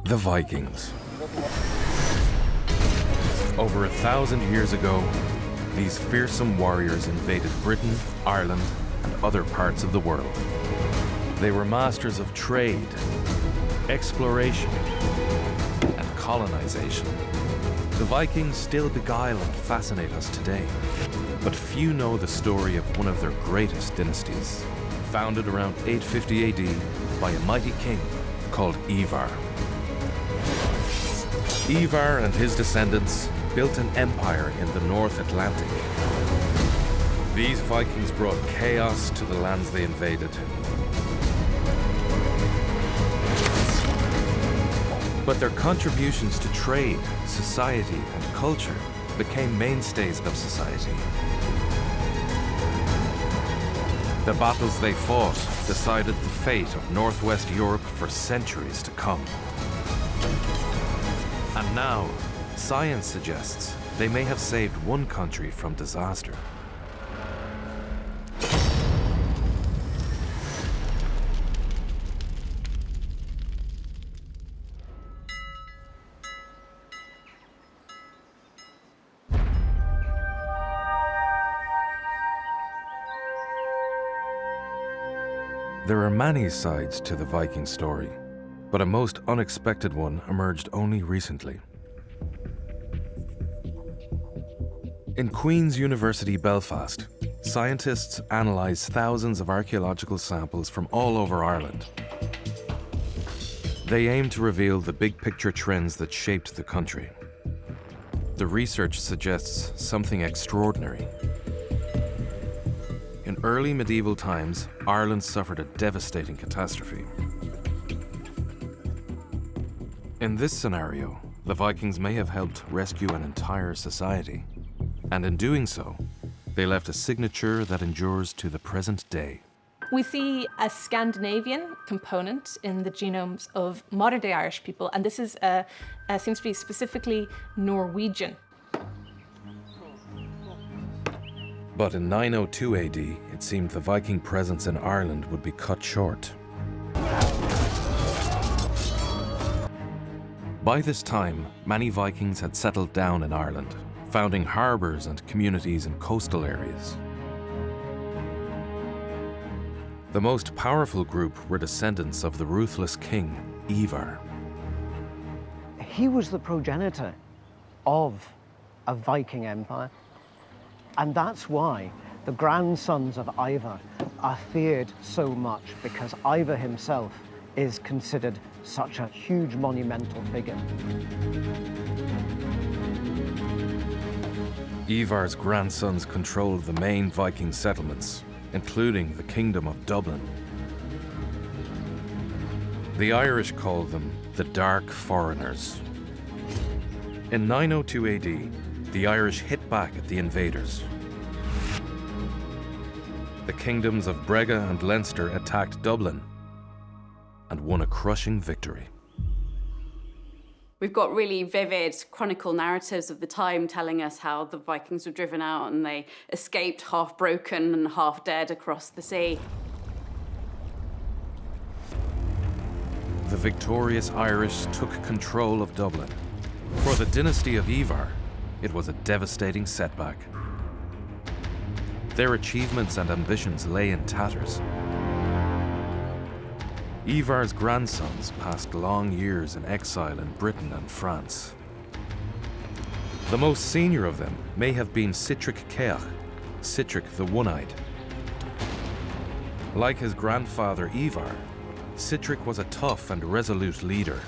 The Vikings. Over 1,000 years ago, these fearsome warriors invaded Britain, Ireland, and other parts of the world. They were masters of trade, exploration, and colonization. The Vikings still beguile and fascinate us today, but few know the story of one of their greatest dynasties, founded around 850 AD by a mighty king called Ivar. Ivar and his descendants built an empire in the North Atlantic. These Vikings brought chaos to the lands they invaded. But their contributions to trade, society, and culture became mainstays of society. The battles they fought decided the fate of Northwest Europe for centuries to come. And now, science suggests they may have saved one country from disaster. There are many sides to the Viking story, but a most unexpected one emerged only recently. In Queen's University Belfast, scientists analysed thousands of archaeological samples from all over Ireland. They aim to reveal the big picture trends that shaped the country. The research suggests something extraordinary. In early medieval times, Ireland suffered a devastating catastrophe. In this scenario, the Vikings may have helped rescue an entire society. And in doing so, they left a signature that endures to the present day. We see a Scandinavian component in the genomes of modern-day Irish people, and this is seems to be specifically Norwegian. But in 902 AD, it seemed the Viking presence in Ireland would be cut short. By this time, many Vikings had settled down in Ireland, founding harbours and communities in coastal areas. The most powerful group were descendants of the ruthless king, Ivar. He was the progenitor of a Viking empire, and that's why the grandsons of Ivar are feared so much, because Ivar himself is considered such a huge monumental figure. Ivar's grandsons controlled the main Viking settlements, including the Kingdom of Dublin. The Irish called them the Dark Foreigners. In 902 AD, the Irish hit back at the invaders. The kingdoms of Brega and Leinster attacked Dublin and won a crushing victory. We've got really vivid chronicle narratives of the time telling us how the Vikings were driven out and they escaped half broken and half dead across the sea. The victorious Irish took control of Dublin. For the dynasty of Ivar, it was a devastating setback. Their achievements and ambitions lay in tatters. Ivar's grandsons passed long years in exile in Britain and France. The most senior of them may have been Citric Caer, Citric the One-Eyed. Like his grandfather Ivar, Citric was a tough and resolute leader.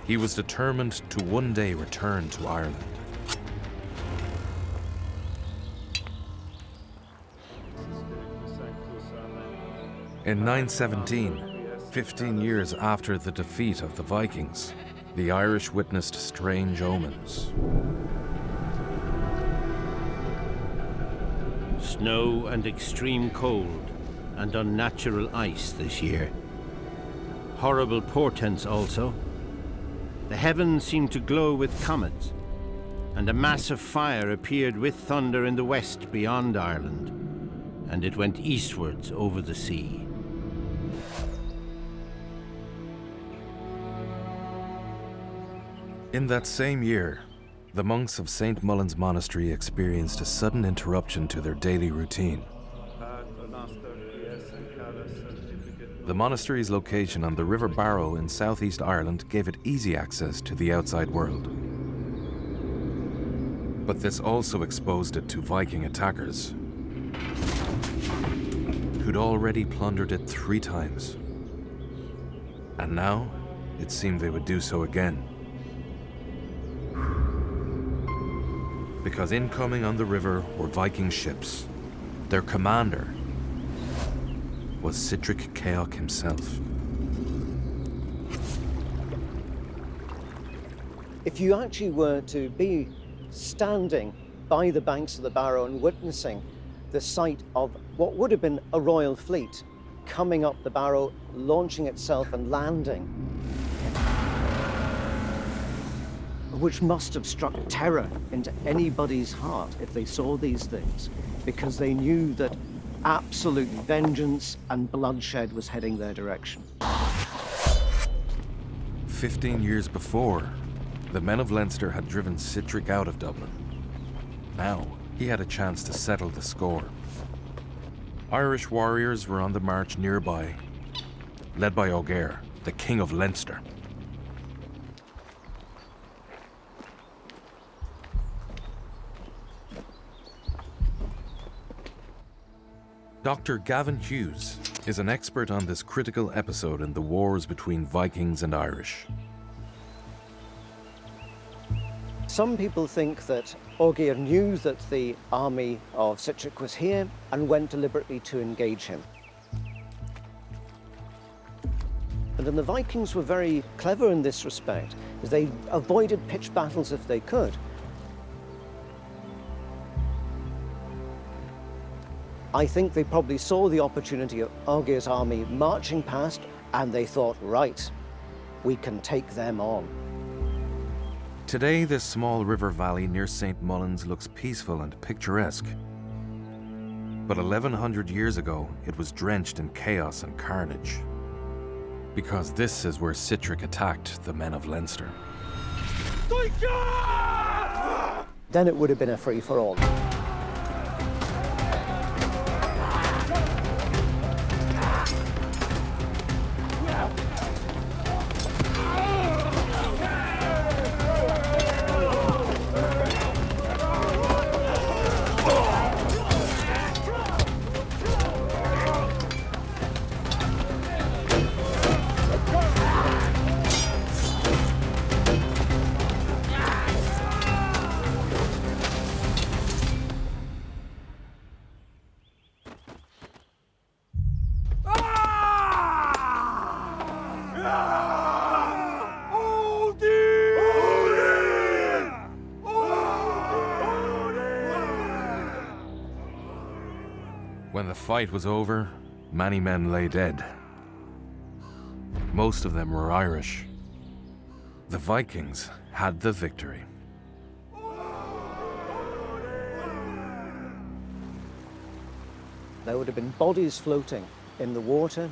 He was determined to one day return to Ireland. In 917, 15 years after the defeat of the Vikings, the Irish witnessed strange omens. Snow and extreme cold and unnatural ice this year. Horrible portents also. The heavens seemed to glow with comets, and a mass of fire appeared with thunder in the west beyond Ireland, and it went eastwards over the sea. In that same year, the monks of St. Mullins Monastery experienced a sudden interruption to their daily routine. The monastery's location on the River Barrow in southeast Ireland gave it easy access to the outside world. But this also exposed it to Viking attackers, who'd already plundered it 3 times. And now, it seemed they would do so again. Because incoming on the river were Viking ships. Their commander was Citric Caer himself. If you actually were to be standing by the banks of the Barrow and witnessing the sight of what would have been a royal fleet coming up the Barrow, launching itself and landing, which must have struck terror into anybody's heart if they saw these things, because they knew that absolute vengeance and bloodshed was heading their direction. 15 years before, the men of Leinster had driven Citric out of Dublin. Now, he had a chance to settle the score. Irish warriors were on the march nearby, led by Caer, the King of Leinster. Dr. Gavin Hughes is an expert on this critical episode in the wars between Vikings and Irish. Some people think that Caer knew that the army of Citric was here and went deliberately to engage him. And then the Vikings were very clever in this respect, as they avoided pitched battles if they could. I think they probably saw the opportunity of Caer's army marching past, and they thought, right, we can take them on. Today, this small river valley near St. Mullins looks peaceful and picturesque. But 1100 years ago, it was drenched in chaos and carnage. Because this is where Citric attacked the men of Leinster. Then it would have been a free-for-all. When the fight was over, many men lay dead. Most of them were Irish. The Vikings had the victory. There would have been bodies floating in the water,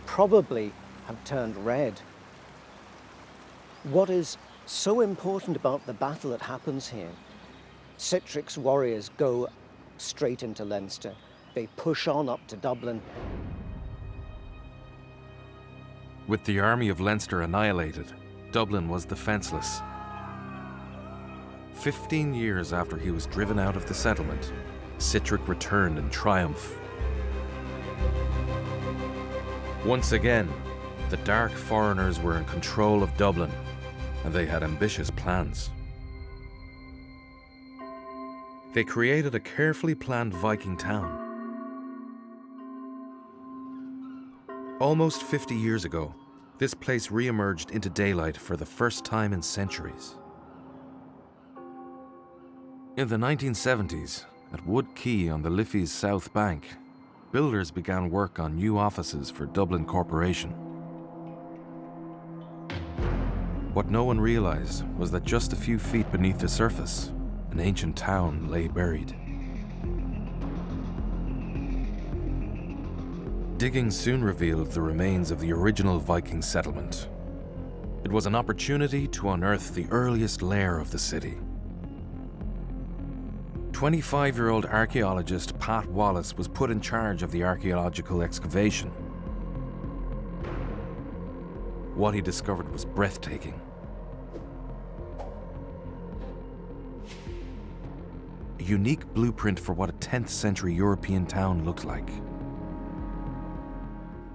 probably have turned red. What is so important about the battle that happens here, Citric's warriors go straight into Leinster. They push on up to Dublin. With the army of Leinster annihilated, Dublin was defenseless. 15 years after he was driven out of the settlement, Citric returned in triumph. Once again, the dark foreigners were in control of Dublin, and they had ambitious plans. They created a carefully planned Viking town. Almost 50 years ago, this place re-emerged into daylight for the first time in centuries. In the 1970s, at Wood Quay on the Liffey's south bank, builders began work on new offices for Dublin Corporation. What no one realized was that just a few feet beneath the surface, an ancient town lay buried. Digging soon revealed the remains of the original Viking settlement, It was an opportunity to unearth the earliest layer of the city. 25-year-old archaeologist Pat Wallace was put in charge of the archaeological excavation. What he discovered was breathtaking. A unique blueprint for what a 10th century European town looked like.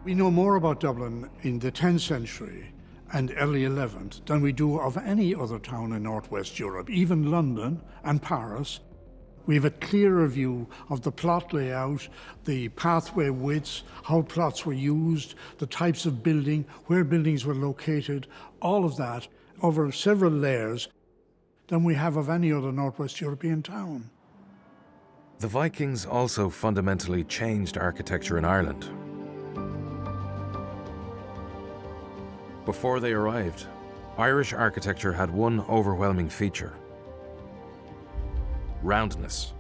We know more about Dublin in the 10th century and early 11th than we do of any other town in Northwest Europe, even London and Paris. We have a clearer view of the plot layout, the pathway widths, how plots were used, the types of building, where buildings were located, all of that over several layers than we have of any other Northwest European town. The Vikings also fundamentally changed architecture in Ireland. Before they arrived, Irish architecture had one overwhelming feature: roundness.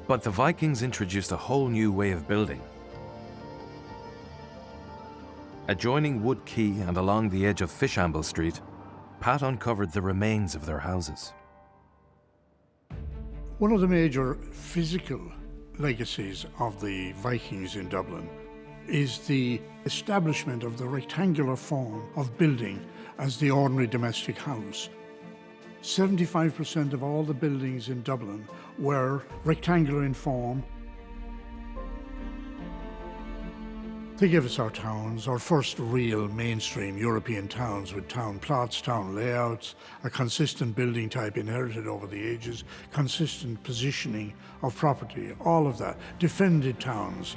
But the Vikings introduced a whole new way of building. Adjoining Wood Quay and along the edge of Fishamble Street, Pat uncovered the remains of their houses. One of the major physical legacies of the Vikings in Dublin is the establishment of the rectangular form of building as the ordinary domestic house. 75% of all the buildings in Dublin were rectangular in form. They gave us our towns, our first real mainstream European towns with town plots, town layouts, a consistent building type inherited over the ages, consistent positioning of property, all of that, defended towns.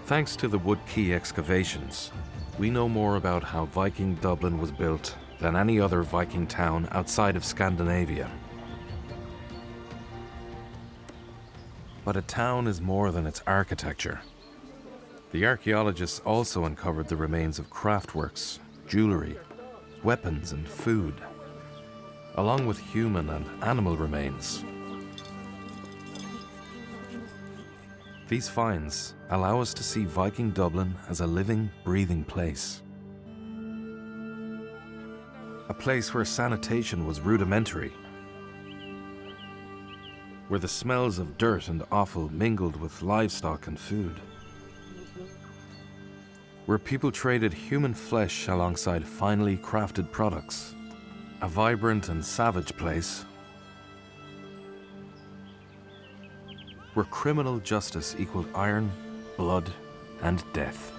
Thanks to the Wood Quay excavations, we know more about how Viking Dublin was built than any other Viking town outside of Scandinavia. But a town is more than its architecture. The archaeologists also uncovered the remains of craftworks, jewelry, weapons and food, along with human and animal remains. These finds allow us to see Viking Dublin as a living, breathing place. A place where sanitation was rudimentary, where the smells of dirt and offal mingled with livestock and food, where people traded human flesh alongside finely crafted products. A vibrant and savage place where criminal justice equaled iron, blood, and death.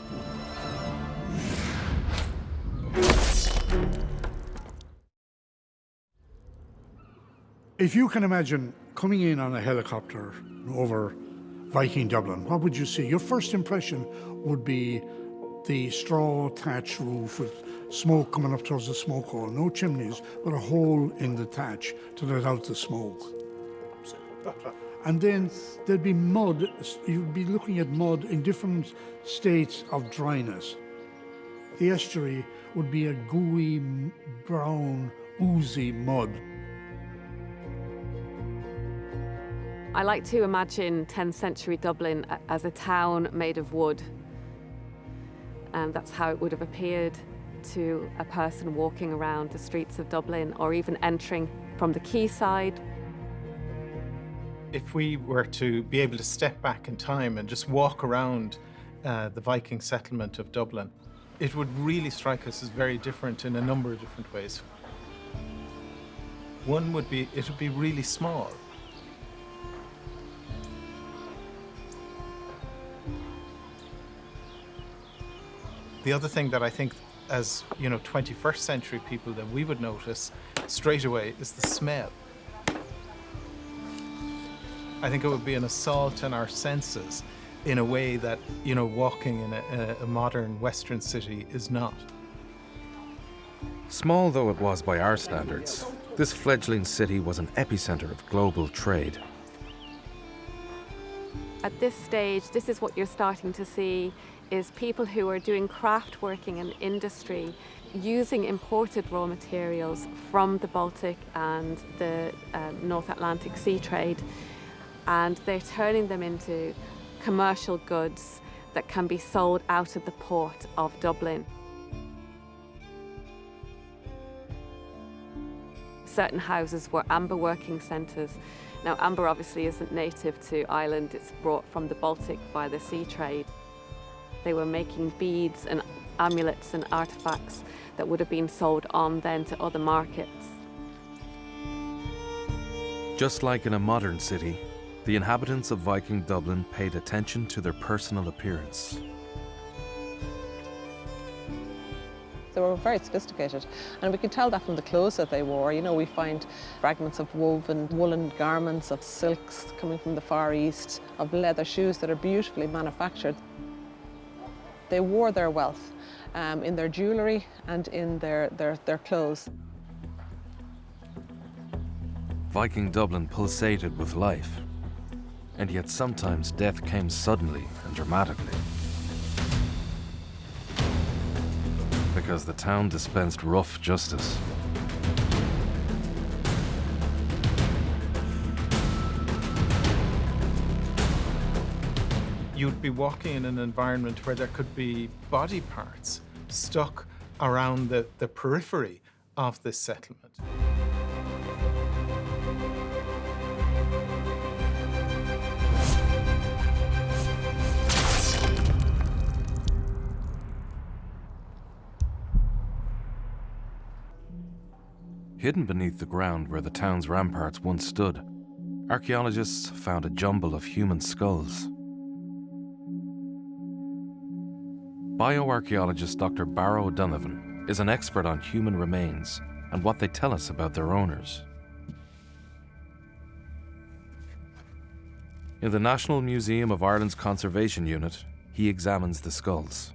If you can imagine coming in on a helicopter over Viking Dublin, what would you see? Your first impression would be the straw thatch roof with smoke coming up towards the smoke hole. No chimneys, but a hole in the thatch to let out the smoke. And then there'd be mud. You'd be looking at mud in different states of dryness. The estuary would be a gooey, brown, oozy mud. I like to imagine 10th century Dublin as a town made of wood. And that's how it would have appeared to a person walking around the streets of Dublin or even entering from the quayside. If we were to be able to step back in time and just walk around the Viking settlement of Dublin, it would really strike us as very different in a number of different ways. One would be, it would be really small. The other thing that I think as, 21st century people that we would notice straight away is the smell. I think it would be an assault on our senses in a way that, walking in a modern Western city is not. Small though it was by our standards, this fledgling city was an epicenter of global trade. At this stage, this is what you're starting to see is people who are doing craft working and industry using imported raw materials from the Baltic and the North Atlantic sea trade, and they're turning them into commercial goods that can be sold out of the port of Dublin. Certain houses were amber working centres. Now, amber obviously isn't native to Ireland, it's brought from the Baltic by the sea trade. They were making beads and amulets and artefacts that would have been sold on then to other markets. Just like in a modern city, the inhabitants of Viking Dublin paid attention to their personal appearance. They were very sophisticated, and we can tell that from the clothes that they wore. You know, we find fragments of woven woolen garments, of silks coming from the Far East, of leather shoes that are beautifully manufactured. They wore their wealth in their jewellery and in their clothes. Viking Dublin pulsated with life, and yet sometimes death came suddenly and dramatically. Because the town dispensed rough justice. You'd be walking in an environment where there could be body parts stuck around the periphery of this settlement. Hidden beneath the ground where the town's ramparts once stood, archaeologists found a jumble of human skulls. Bioarchaeologist Dr. Barrow O'Donovan is an expert on human remains and what they tell us about their owners. In the National Museum of Ireland's Conservation Unit, he examines the skulls.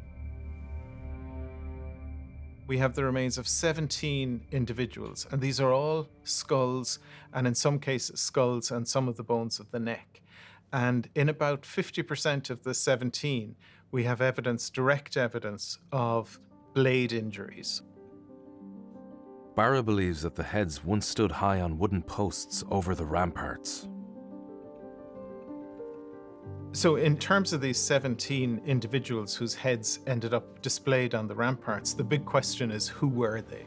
We have the remains of 17 individuals, and these are all skulls, and in some cases skulls and some of the bones of the neck. And in about 50% of the 17, we have evidence, direct evidence of blade injuries. Barrow believes that the heads once stood high on wooden posts over the ramparts. So in terms of these 17 individuals whose heads ended up displayed on the ramparts, the big question is, who were they?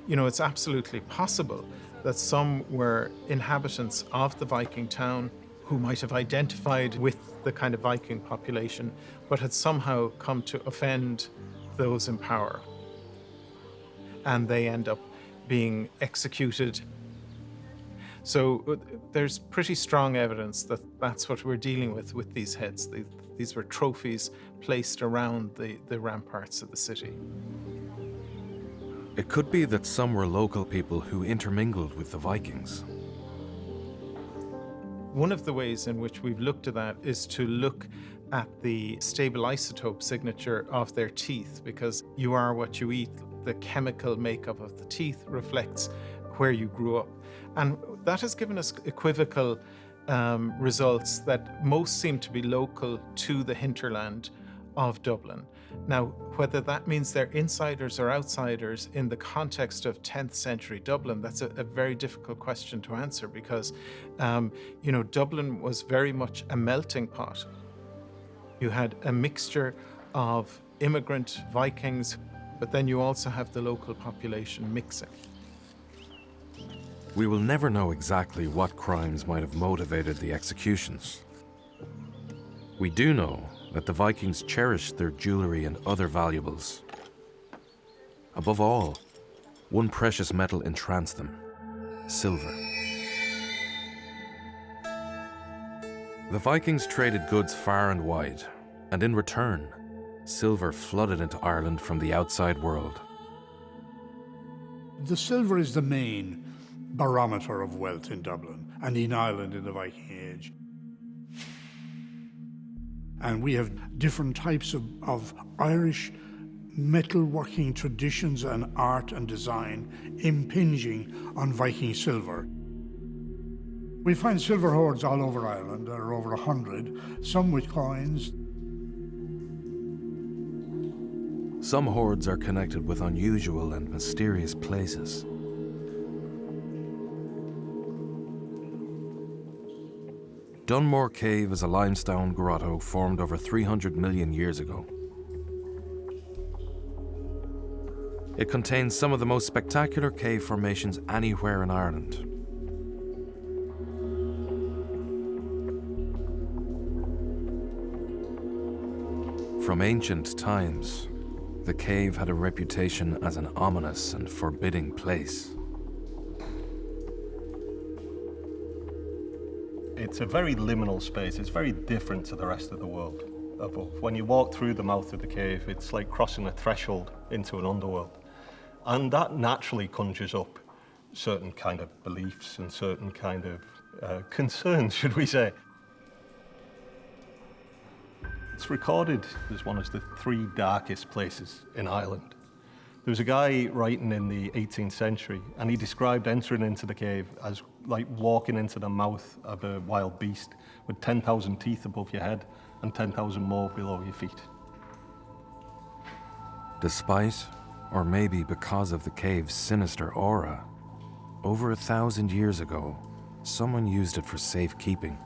You know, it's absolutely possible that some were inhabitants of the Viking town who might have identified with the kind of Viking population, but had somehow come to offend those in power. And they end up being executed. So there's pretty strong evidence that that's what we're dealing with these heads. These were trophies placed around the ramparts of the city. It could be that some were local people who intermingled with the Vikings. One of the ways in which we've looked at that is to look at the stable isotope signature of their teeth, because you are what you eat. The chemical makeup of the teeth reflects where you grew up. And that has given us equivocal results that most seem to be local to the hinterland of Dublin. Now, whether that means they're insiders or outsiders in the context of 10th century Dublin, that's a very difficult question to answer, because, Dublin was very much a melting pot. You had a mixture of immigrant Vikings, but then you also have the local population mixing. We will never know exactly what crimes might have motivated the executions. We do know that the Vikings cherished their jewelry and other valuables. Above all, one precious metal entranced them: silver. The Vikings traded goods far and wide, and in return, silver flooded into Ireland from the outside world. The silver is the main barometer of wealth in Dublin and in Ireland in the Viking Age. And we have different types of Irish metalworking traditions and art and design impinging on Viking silver. We find silver hoards all over Ireland. There are over 100, some with coins. Some hoards are connected with unusual and mysterious places. Dunmore Cave is a limestone grotto formed over 300 million years ago. It contains some of the most spectacular cave formations anywhere in Ireland. From ancient times, the cave had a reputation as an ominous and forbidding place. It's a very liminal space. It's very different to the rest of the world above. When you walk through the mouth of the cave, it's like crossing a threshold into an underworld. And that naturally conjures up certain kind of beliefs and certain kind of concerns, should we say. It's recorded as one of the 3 darkest places in Ireland. There was a guy writing in the 18th century, and he described entering into the cave as like walking into the mouth of a wild beast with 10,000 teeth above your head and 10,000 more below your feet. Despite, or maybe because of the cave's sinister aura, over 1,000 years ago, someone used it for safekeeping.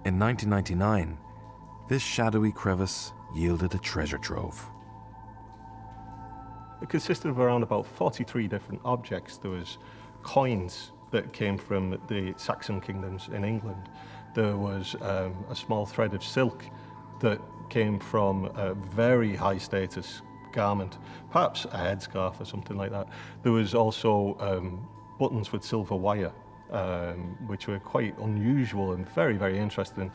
In 1999, this shadowy crevice yielded a treasure trove. It consisted of around about 43 different objects. There was coins that came from the Saxon kingdoms in England. There was a small thread of silk that came from a very high status garment, perhaps a headscarf or something like that. There was also buttons with silver wire, which were quite unusual and very, very interesting.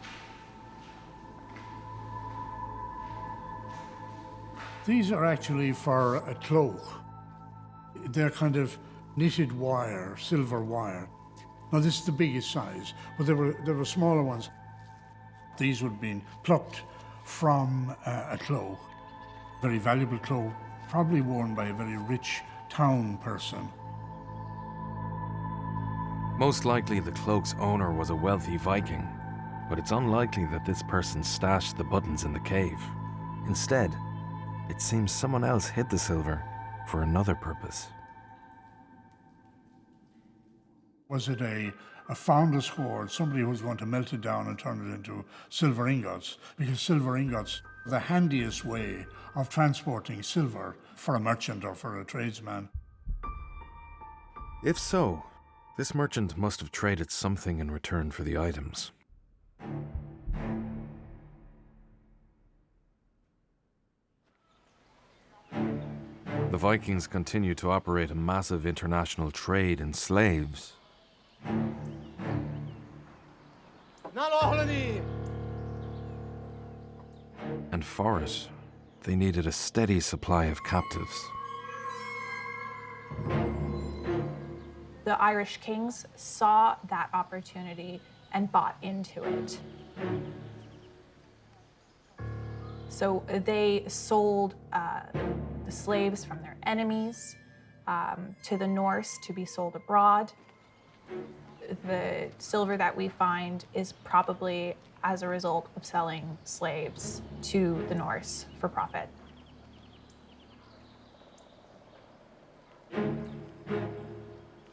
These are actually for a cloak. They're kind of knitted wire, silver wire. Now this is the biggest size, but there were smaller ones. These would have been plucked from a cloak, very valuable cloak, probably worn by a very rich town person. Most likely the cloak's owner was a wealthy Viking, but it's unlikely that this person stashed the buttons in the cave. Instead, it seems someone else hid the silver for another purpose. Was it a founder's hoard, somebody who was going to melt it down and turn it into silver ingots? Because silver ingots are the handiest way of transporting silver for a merchant or for a tradesman. If so, this merchant must have traded something in return for the items. The Vikings continued to operate a massive international trade in slaves. And for it, they needed a steady supply of captives. The Irish kings saw that opportunity and bought into it. So they sold the slaves from their enemies to the Norse to be sold abroad. The silver that we find is probably as a result of selling slaves to the Norse for profit.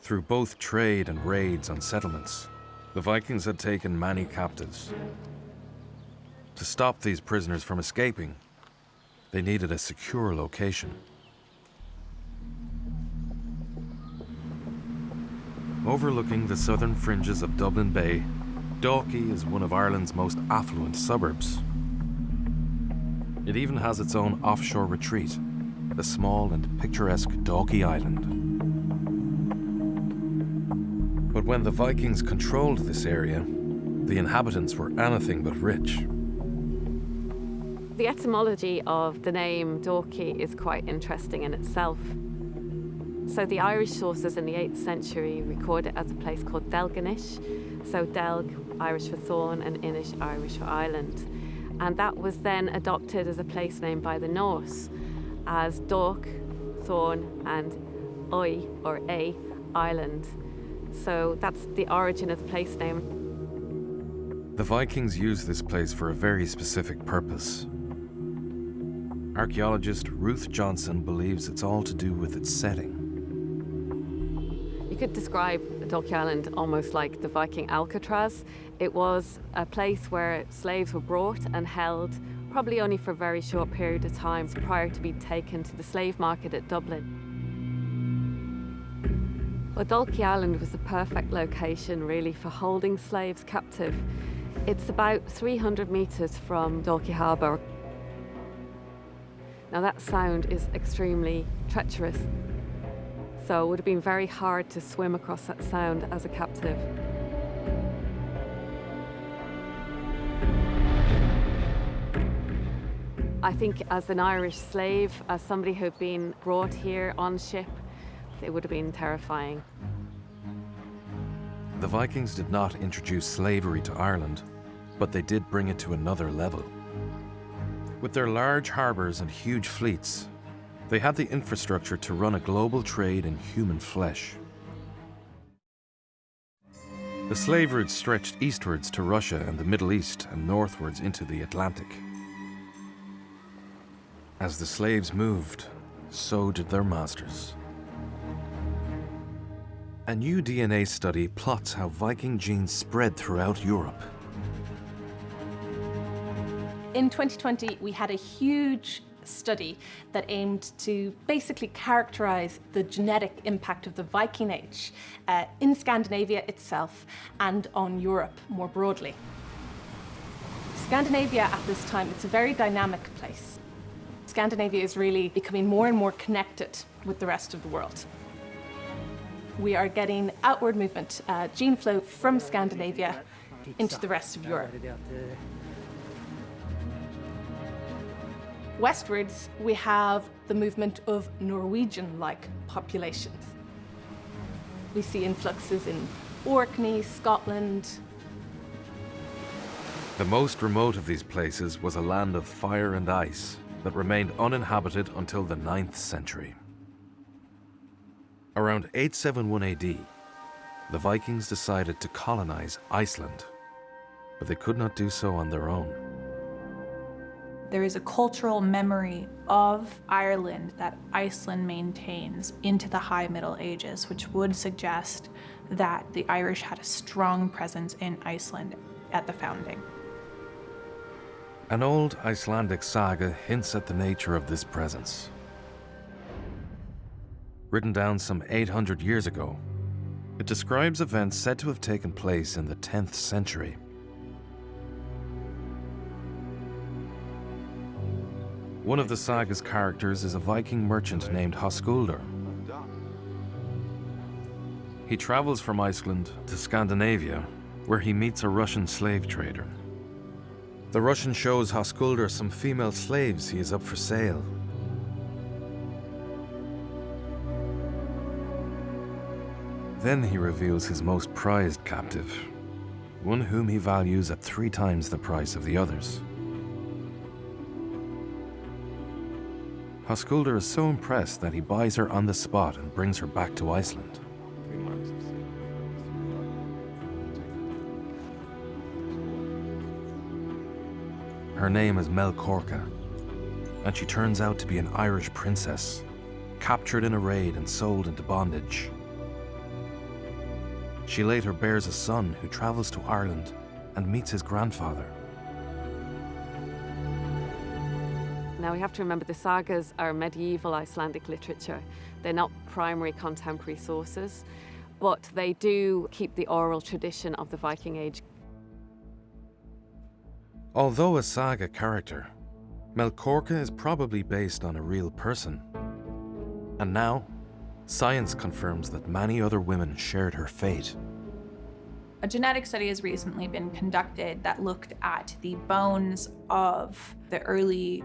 Through both trade and raids on settlements, the Vikings had taken many captives. To stop these prisoners from escaping, they needed a secure location. Overlooking the southern fringes of Dublin Bay, Dalkey is one of Ireland's most affluent suburbs. It even has its own offshore retreat, the small and picturesque Dalkey Island. But when the Vikings controlled this area, the inhabitants were anything but rich. The etymology of the name Dalkey is quite interesting in itself. So the Irish sources in the 8th century record it as a place called Delganish. So Delg, Irish for thorn, and Inish, Irish for island. And that was then adopted as a place name by the Norse as Dork, thorn, and Oi, or A, island. So that's the origin of the place name. The Vikings used this place for a very specific purpose. Archaeologist Ruth Johnson believes it's all to do with its setting. You could describe Dalkey Island almost like the Viking Alcatraz. It was a place where slaves were brought and held, probably only for a very short period of time prior to being taken to the slave market at Dublin. Well, Dalkey Island was the perfect location, really, for holding slaves captive. It's about 300 metres from Dalkey Harbour. Now, that sound is extremely treacherous, so it would have been very hard to swim across that sound as a captive. I think as an Irish slave, as somebody who had been brought here on ship, it would have been terrifying. The Vikings did not introduce slavery to Ireland, but they did bring it to another level. With their large harbours and huge fleets, they had the infrastructure to run a global trade in human flesh. The slave route stretched eastwards to Russia and the Middle East and northwards into the Atlantic. As the slaves moved, so did their masters. A new DNA study plots how Viking genes spread throughout Europe. In 2020, we had a huge study that aimed to basically characterize the genetic impact of the Viking Age in Scandinavia itself and on Europe more broadly. Scandinavia at this time, it's a very dynamic place. Scandinavia is really becoming more and more connected with the rest of the world. We are getting outward movement, gene flow from Scandinavia into the rest of Europe. Westwards, we have the movement of Norwegian-like populations. We see influxes in Orkney, Scotland. The most remote of these places was a land of fire and ice that remained uninhabited until the 9th century. Around 871 AD, the Vikings decided to colonize Iceland, but they could not do so on their own. There is a cultural memory of Ireland that Iceland maintains into the High Middle Ages, which would suggest that the Irish had a strong presence in Iceland at the founding. An old Icelandic saga hints at the nature of this presence. Written down some 800 years ago, it describes events said to have taken place in the 10th century. One of the saga's characters is a Viking merchant named Höskuldur. He travels from Iceland to Scandinavia, where he meets a Russian slave trader. The Russian shows Höskuldur some female slaves he is up for sale. Then he reveals his most prized captive, one whom he values at 3 times the price of the others. Höskuldur is so impressed that he buys her on the spot and brings her back to Iceland. Her name is Melkorka, and she turns out to be an Irish princess, captured in a raid and sold into bondage. She later bears a son who travels to Ireland and meets his grandfather. Now we have to remember the sagas are medieval Icelandic literature. They're not primary contemporary sources, but they do keep the oral tradition of the Viking Age. Although a saga character, Melkorka is probably based on a real person. And now, science confirms that many other women shared her fate. A genetic study has recently been conducted that looked at the bones of the early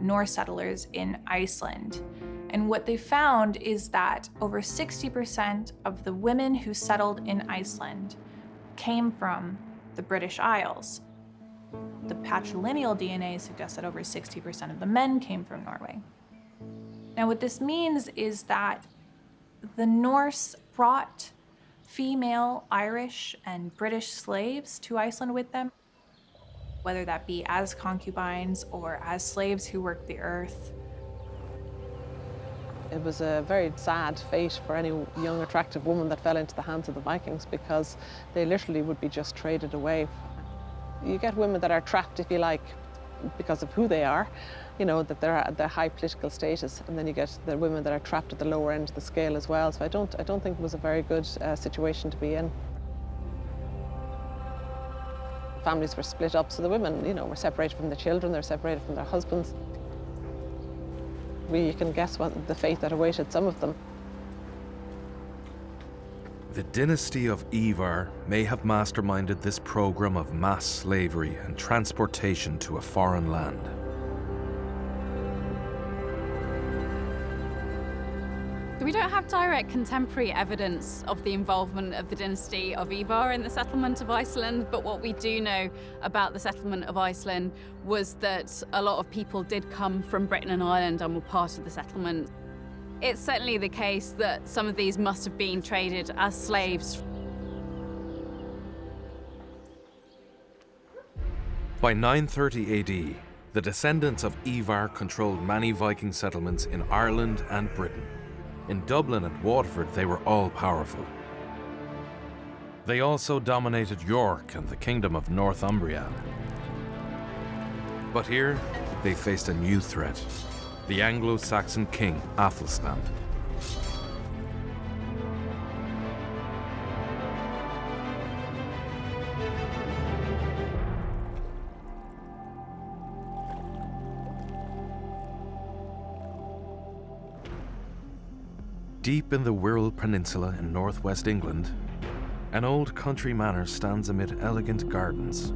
Norse settlers in Iceland. And what they found is that over 60% of the women who settled in Iceland came from the British Isles. The patrilineal DNA suggests that over 60% of the men came from Norway. Now, what this means is that the Norse brought female Irish and British slaves to Iceland with them, whether that be as concubines or as slaves who worked the earth. It was a very sad fate for any young, attractive woman that fell into the hands of the Vikings, because they literally would be just traded away. You get women that are trapped, if you like, because of who they are, you know, that they're at their high political status, and then you get the women that are trapped at the lower end of the scale as well. So I don't think it was a very good situation to be in. Families were split up, so the women, you know, were separated from the children, they're separated from their husbands. You can guess what the fate that awaited some of them. The dynasty of Ivar may have masterminded this program of mass slavery and transportation to a foreign land. We don't have direct contemporary evidence of the involvement of the dynasty of Ivar in the settlement of Iceland, but what we do know about the settlement of Iceland was that a lot of people did come from Britain and Ireland and were part of the settlement. It's certainly the case that some of these must have been traded as slaves. By 930 AD, the descendants of Ivar controlled many Viking settlements in Ireland and Britain. In Dublin and Waterford, they were all powerful. They also dominated York and the kingdom of Northumbria. But here, they faced a new threat: the Anglo-Saxon king, Athelstan. Deep in the Wirral Peninsula in northwest England, an old country manor stands amid elegant gardens.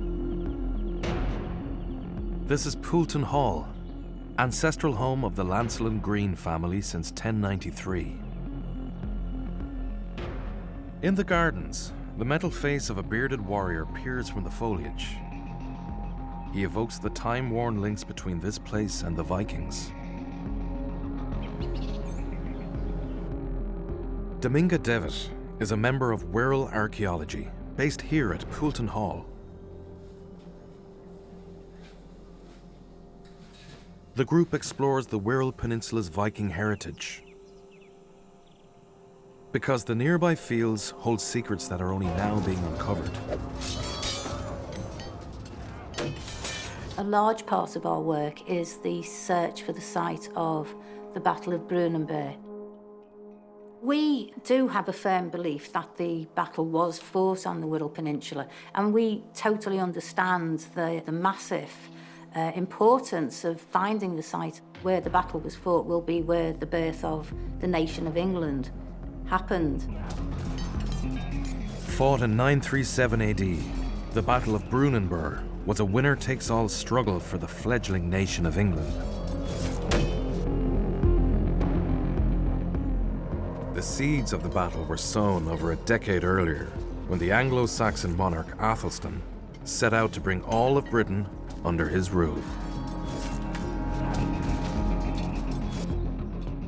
This is Poulton Hall, ancestral home of the Lancelin Green family since 1093. In the gardens, the metal face of a bearded warrior peers from the foliage. He evokes the time-worn links between this place and the Vikings. Dominga Devitt is a member of Wirral Archaeology, based here at Poulton Hall. The group explores the Wirral Peninsula's Viking heritage, because the nearby fields hold secrets that are only now being uncovered. A large part of our work is the search for the site of the Battle of Brunenber. We do have a firm belief that the battle was fought on the Wirral Peninsula, and we totally understand the massive importance of finding the site where the battle was fought will be where the birth of the nation of England happened. Fought in 937 AD, the Battle of Brunenber was a winner-takes-all struggle for the fledgling nation of England. The seeds of the battle were sown over a decade earlier, when the Anglo-Saxon monarch Athelstan set out to bring all of Britain under his rule.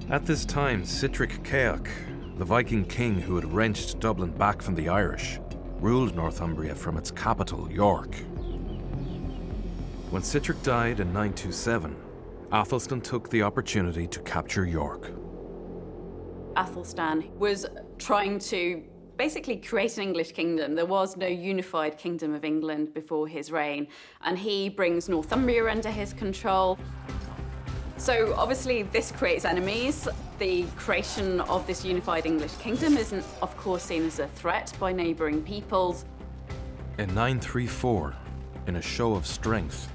At this time, Citric Caer, the Viking king who had wrenched Dublin back from the Irish, ruled Northumbria from its capital, York. When Citric died in 927, Athelstan took the opportunity to capture York. Athelstan was trying to basically create an English kingdom. There was no unified kingdom of England before his reign, and he brings Northumbria under his control. So obviously this creates enemies. The creation of this unified English kingdom isn't, of course, seen as a threat by neighbouring peoples. In 934, in a show of strength,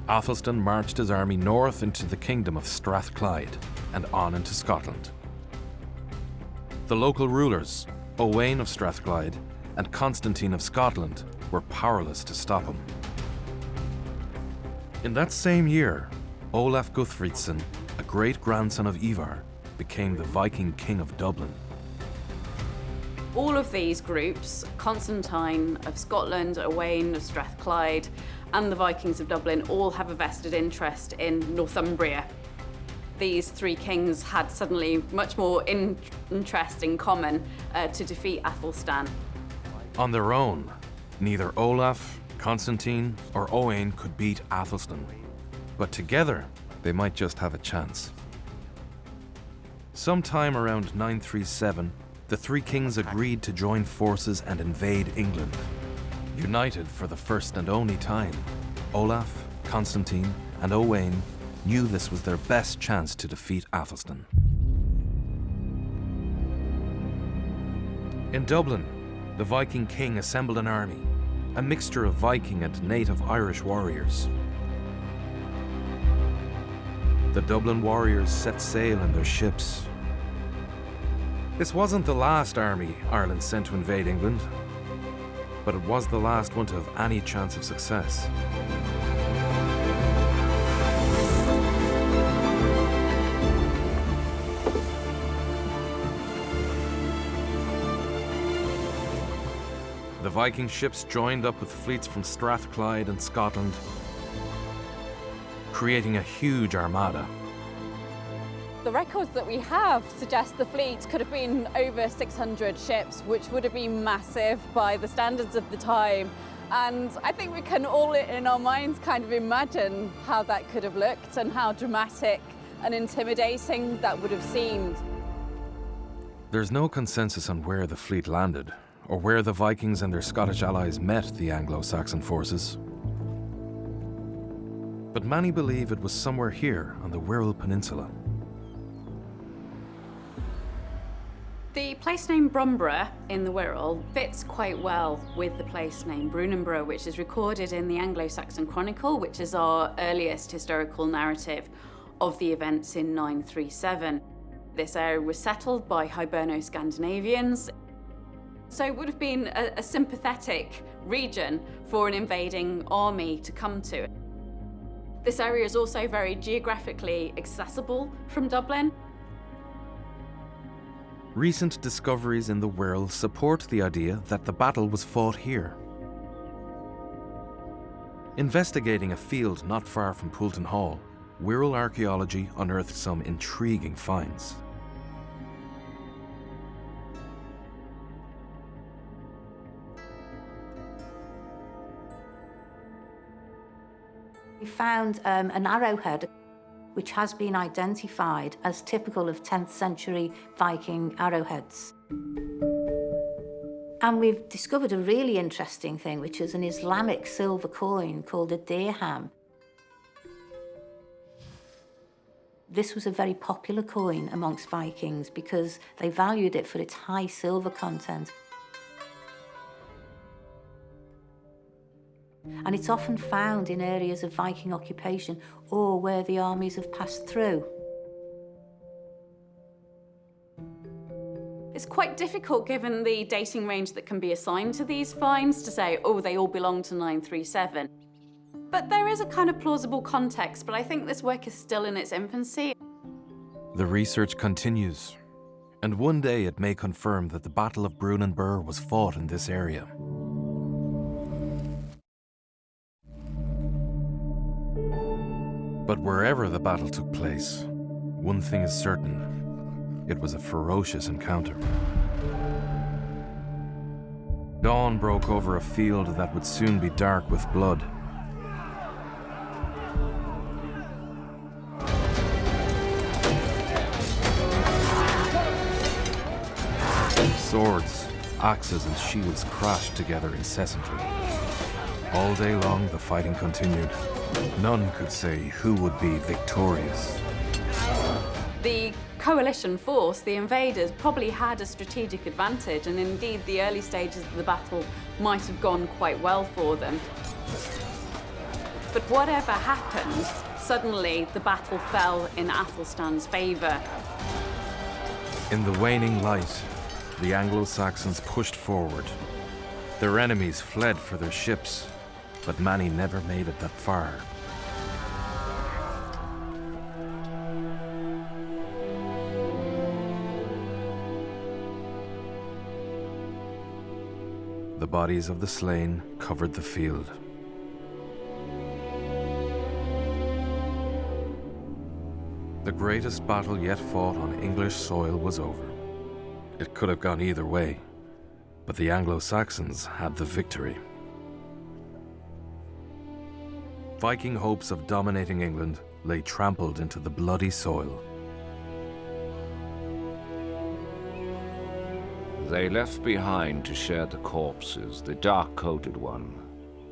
Athelstan marched his army north into the kingdom of Strathclyde and on into Scotland. The local rulers, Owain of Strathclyde and Constantine of Scotland, were powerless to stop him. In that same year, Olaf Guthfridsson, a great-grandson of Ivar, became the Viking king of Dublin. All of these groups, Constantine of Scotland, Owain of Strathclyde, and the Vikings of Dublin, all have a vested interest in Northumbria. These three kings had suddenly much more interest in common to defeat Athelstan. On their own, neither Olaf, Constantine, or Owain could beat Athelstan, but together they might just have a chance. Sometime around 937, the three kings agreed to join forces and invade England. United for the first and only time, Olaf, Constantine, and Owain knew this was their best chance to defeat Athelstan. In Dublin, the Viking king assembled an army, a mixture of Viking and native Irish warriors. The Dublin warriors set sail in their ships. This wasn't the last army Ireland sent to invade England, but it was the last one to have any chance of success. The Viking ships joined up with fleets from Strathclyde and Scotland, creating a huge armada. The records that we have suggest the fleet could have been over 600 ships, which would have been massive by the standards of the time. And I think we can all in our minds kind of imagine how that could have looked and how dramatic and intimidating that would have seemed. There's no consensus on where the fleet landed, or where the Vikings and their Scottish allies met the Anglo-Saxon forces. But many believe it was somewhere here on the Wirral Peninsula. The place name Brunenber in the Wirral fits quite well with the place name Brunenber, which is recorded in the Anglo-Saxon Chronicle, which is our earliest historical narrative of the events in 937. This area was settled by Hiberno-Scandinavians, so it would have been a sympathetic region for an invading army to come to. This area is also very geographically accessible from Dublin. Recent discoveries in the Wirral support the idea that the battle was fought here. Investigating a field not far from Poulton Hall, Wirral archaeology unearthed some intriguing finds. We found an arrowhead which has been identified as typical of 10th century Viking arrowheads. And we've discovered a really interesting thing, which is an Islamic silver coin called a dirham. This was a very popular coin amongst Vikings because they valued it for its high silver content. And it's often found in areas of Viking occupation or where the armies have passed through. It's quite difficult, given the dating range that can be assigned to these finds, to say, oh, they all belong to 937. But there is a kind of plausible context, but I think this work is still in its infancy. The research continues, and one day it may confirm that the Battle of Brunenber was fought in this area. But wherever the battle took place, one thing is certain: it was a ferocious encounter. Dawn broke over a field that would soon be dark with blood. Swords, axes, and shields crashed together incessantly. All day long, the fighting continued. None could say who would be victorious. The coalition force, the invaders, probably had a strategic advantage, and indeed the early stages of the battle might have gone quite well for them. But whatever happened, suddenly the battle fell in Athelstan's favour. In the waning light, the Anglo-Saxons pushed forward. Their enemies fled for their ships, but many never made it that far. The bodies of the slain covered the field. The greatest battle yet fought on English soil was over. It could have gone either way, but the Anglo-Saxons had the victory. Viking hopes of dominating England lay trampled into the bloody soil. They left behind to share the corpses, the dark-coated one,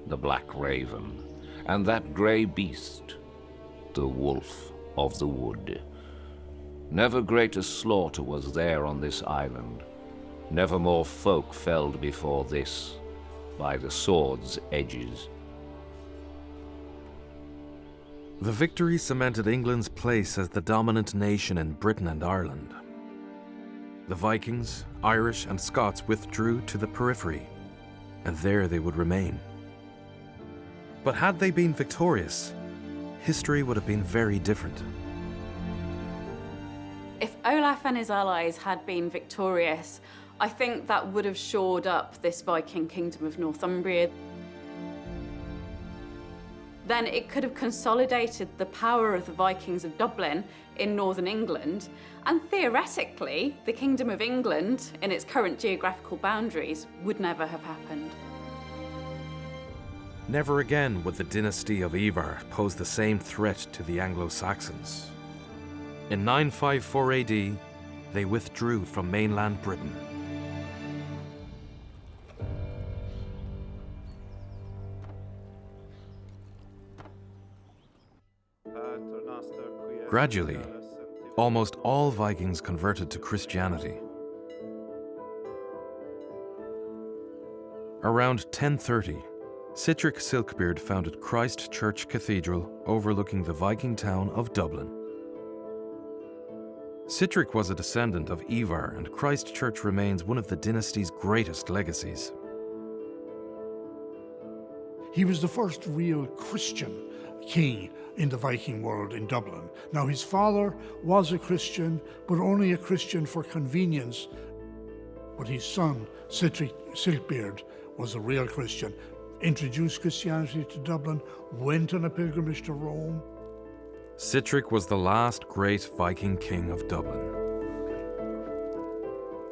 the black raven, and that grey beast, the wolf of the wood. Never greater slaughter was there on this island. Never more folk felled before this, by the sword's edges. The victory cemented England's place as the dominant nation in Britain and Ireland. The Vikings, Irish and Scots withdrew to the periphery, and there they would remain. But had they been victorious, history would have been very different. If Olaf and his allies had been victorious, I think that would have shored up this Viking kingdom of Northumbria. Then it could have consolidated the power of the Vikings of Dublin in northern England, and theoretically, the Kingdom of England, in its current geographical boundaries, would never have happened. Never again would the dynasty of Ivar pose the same threat to the Anglo-Saxons. In 954 AD, they withdrew from mainland Britain. Gradually, almost all Vikings converted to Christianity. Around 1030, Citric Silkbeard founded Christ Church Cathedral overlooking the Viking town of Dublin. Citric was a descendant of Ivar, and Christ Church remains one of the dynasty's greatest legacies. He was the first real Christian king in the Viking world in Dublin. Now, his father was a Christian, but only a Christian for convenience. But his son, Citric Silkbeard, was a real Christian, introduced Christianity to Dublin, went on a pilgrimage to Rome. Citric was the last great Viking king of Dublin.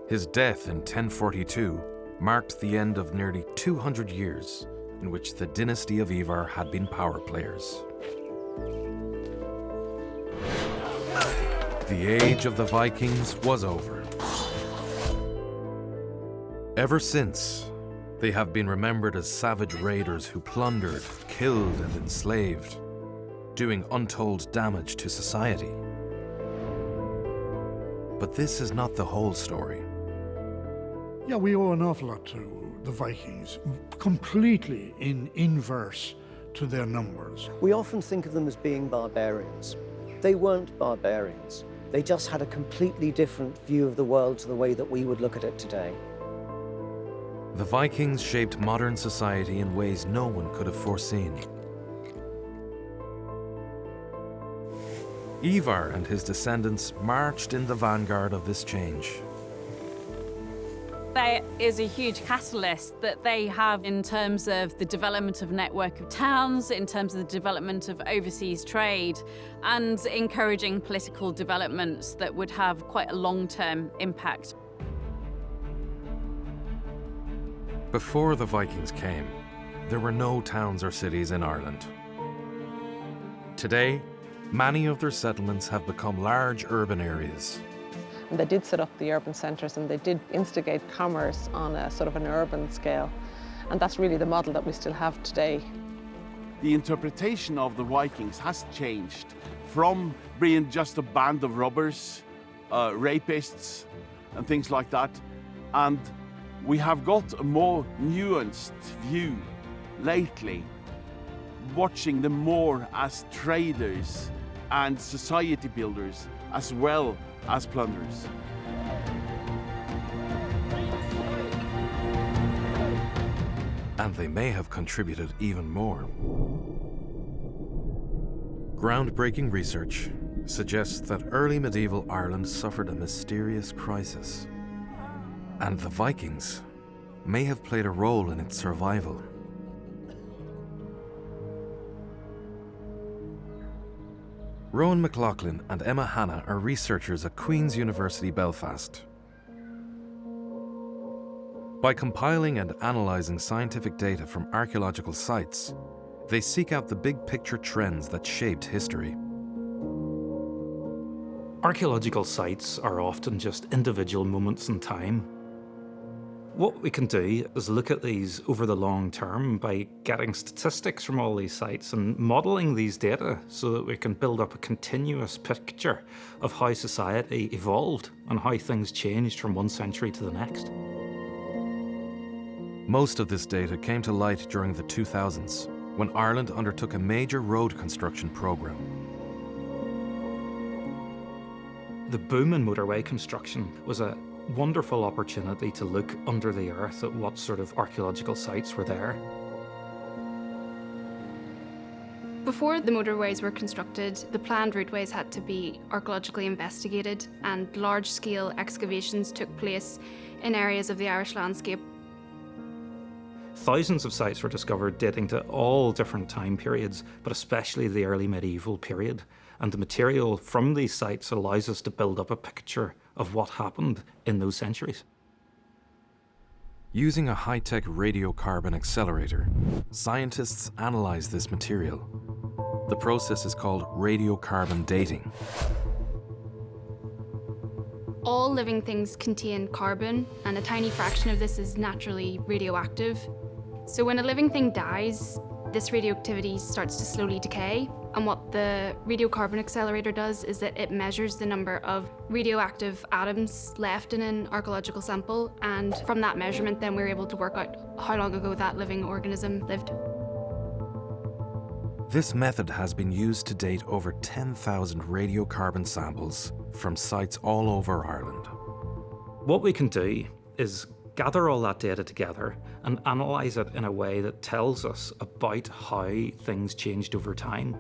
His death in 1042 marked the end of nearly 200 years in which the dynasty of Ivar had been power players. The age of the Vikings was over. Ever since, they have been remembered as savage raiders who plundered, killed, and enslaved, doing untold damage to society. But this is not the whole story. Yeah, we owe an awful lot to the Vikings, completely in inverse to their numbers. We often think of them as being barbarians. They weren't barbarians. They just had a completely different view of the world to the way that we would look at it today. The Vikings shaped modern society in ways no one could have foreseen. Ivar and his descendants marched in the vanguard of this change. There is a huge catalyst that they have in terms of the development of a network of towns, in terms of the development of overseas trade, and encouraging political developments that would have quite a long-term impact. Before the Vikings came, there were no towns or cities in Ireland. Today, many of their settlements have become large urban areas. And they did set up the urban centres, and they did instigate commerce on a sort of an urban scale. And that's really the model that we still have today. The interpretation of the Vikings has changed from being just a band of robbers, rapists, and things like that. And we have got a more nuanced view lately, watching them more as traders and society builders as well as plunderers. And they may have contributed even more. Groundbreaking research suggests that early medieval Ireland suffered a mysterious crisis, and the Vikings may have played a role in its survival. Rowan McLaughlin and Emma Hanna are researchers at Queen's University Belfast. By compiling and analysing scientific data from archaeological sites, they seek out the big picture trends that shaped history. Archaeological sites are often just individual moments in time. What we can do is look at these over the long term by getting statistics from all these sites and modelling these data so that we can build up a continuous picture of how society evolved and how things changed from one century to the next. Most of this data came to light during the 2000s, when Ireland undertook a major road construction programme. The boom in motorway construction was a wonderful opportunity to look under the earth at what sort of archaeological sites were there. Before the motorways were constructed, the planned routeways had to be archaeologically investigated, and large-scale excavations took place in areas of the Irish landscape. Thousands of sites were discovered dating to all different time periods, but especially the early medieval period. And the material from these sites allows us to build up a picture of what happened in those centuries. Using a high-tech radiocarbon accelerator, scientists analyze this material. The process is called radiocarbon dating. All living things contain carbon, and a tiny fraction of this is naturally radioactive. So when a living thing dies, this radioactivity starts to slowly decay. And what the radiocarbon accelerator does is that it measures the number of radioactive atoms left in an archaeological sample. And from that measurement, then we're able to work out how long ago that living organism lived. This method has been used to date over 10,000 radiocarbon samples from sites all over Ireland. What we can do is gather all that data together and analyse it in a way that tells us about how things changed over time.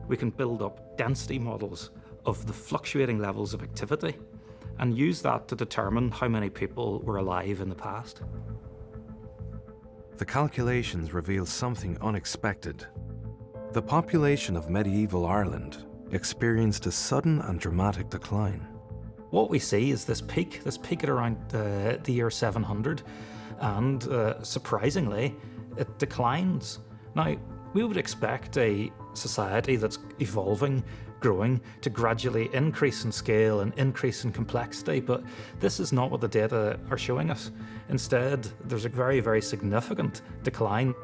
We can build up density models of the fluctuating levels of activity and use that to determine how many people were alive in the past. The calculations reveal something unexpected. The population of medieval Ireland experienced a sudden and dramatic decline. What we see is this peak at around the year 700, and surprisingly, it declines. Now, we would expect a society that's evolving, growing, to gradually increase in scale and increase in complexity, but this is not what the data are showing us. Instead, there's a very, very significant decline.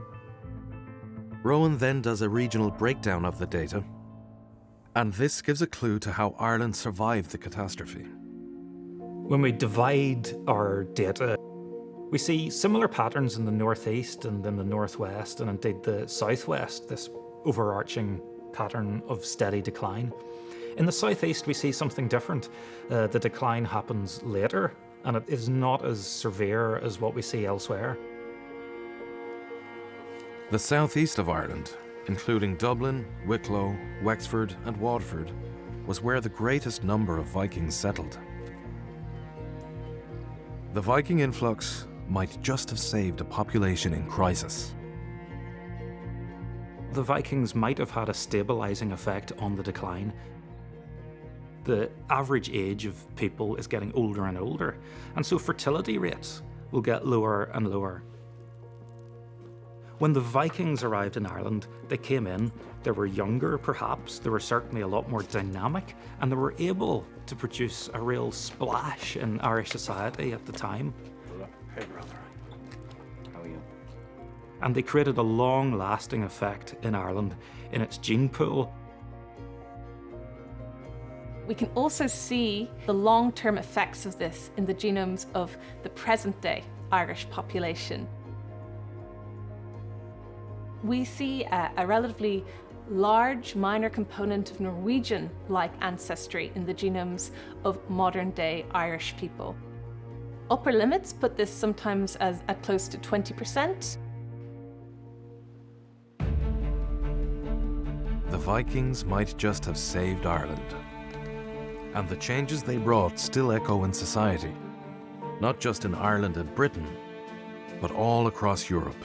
Rowan then does a regional breakdown of the data, and this gives a clue to how Ireland survived the catastrophe. When we divide our data, we see similar patterns in the northeast and in the northwest and indeed the southwest, this overarching pattern of steady decline. In the southeast, we see something different. The decline happens later, and it is not as severe as what we see elsewhere. The southeast of Ireland, including Dublin, Wicklow, Wexford and Waterford, was where the greatest number of Vikings settled. The Viking influx might just have saved a population in crisis. The Vikings might have had a stabilising effect on the decline. The average age of people is getting older and older, and so fertility rates will get lower and lower. When the Vikings arrived in Ireland, they came in, they were younger perhaps, they were certainly a lot more dynamic, and they were able to produce a real splash in Irish society at the time. Hey brother, how are you? And they created a long-lasting effect in Ireland in its gene pool. We can also see the long-term effects of this in the genomes of the present-day Irish population. We see a relatively large minor component of Norwegian-like ancestry in the genomes of modern-day Irish people. Upper limits put this sometimes as at close to 20%. The Vikings might just have saved Ireland. And the changes they brought still echo in society, not just in Ireland and Britain, but all across Europe.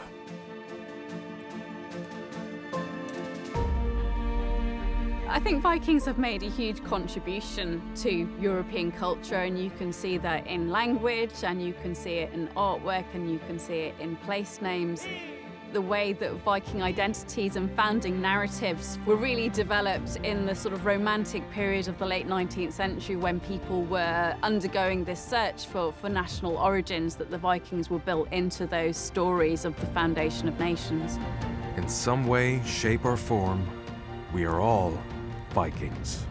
I think Vikings have made a huge contribution to European culture, and you can see that in language, and you can see it in artwork, and you can see it in place names. the way that Viking identities and founding narratives were really developed in the sort of romantic period of the late 19th century, when people were undergoing this search for national origins, that the Vikings were built into those stories of the foundation of nations. In some way, shape, or form, we are all Vikings.